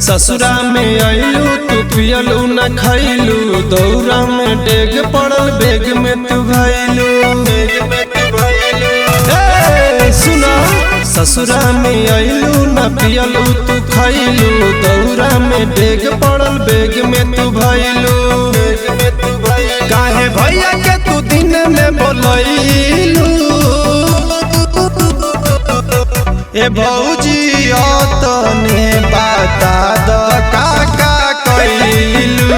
ससुरा में आइलू तू पियलू न खैलू, दौरा में डेग पड़ल बेग में तू भैलू। सुना ससुरा में आइलू न पियलू तू खैलू, दौरा में डेग पड़ल बेग में तू भैलू। काहे भैया के तू दिन में बोलैलू, ए भौजी तने बता द का कइलू,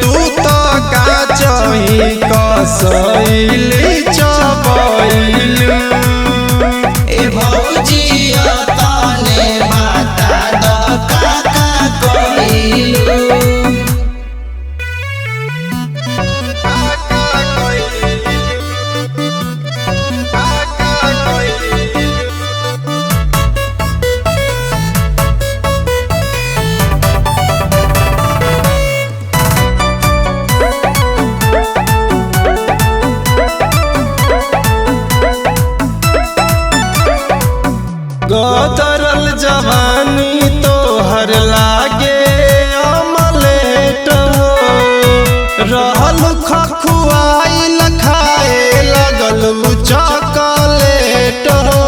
तू तो का चाही कसैली चबैलू। ए भौजी तने बता द का कइलू। गदरल जवानी तो हर लागे अमलेट हो, रहल खखुआइल खाए लगल चॉकलेट हो।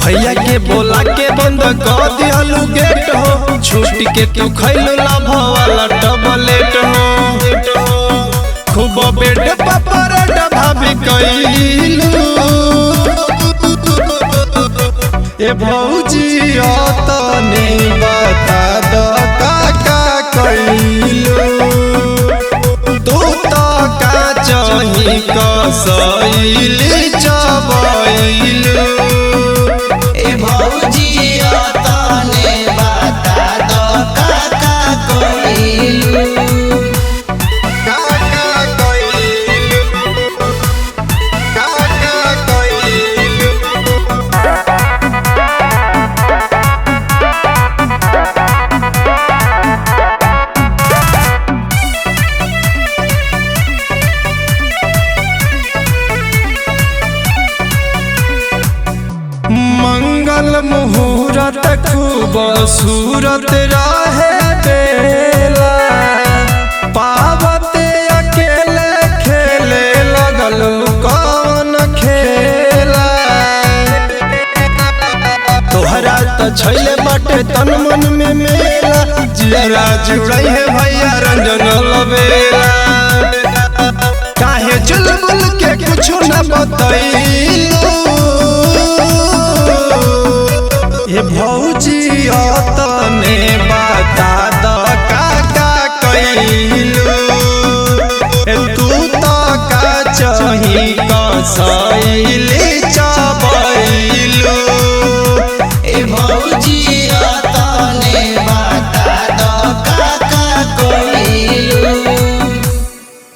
भैया के बोला के बंद कर दिहलू गेट हो, छुट्टी के तू खैलू लाभ वाला टबलेट हो। खूब बेड पर भाभी कैलू, ए भौजी तने बता द का कइलू, तू तो का चाही कसैली चबैलू। ए भौजी तने बता द का कइलू। मंगल मुहूर्त खूब सूरत रहे बेला, पावते अकेले खेले लगल कौन खेला। तोहरा तो छैले बाटे तन मन में मेला, जियरा जुड़ई है भैया रंजन लबेला। काहे चुलबुल के कुछ न बतैलू, ए भौजी तने बता द का कइलू, तू तो का चाही कसैली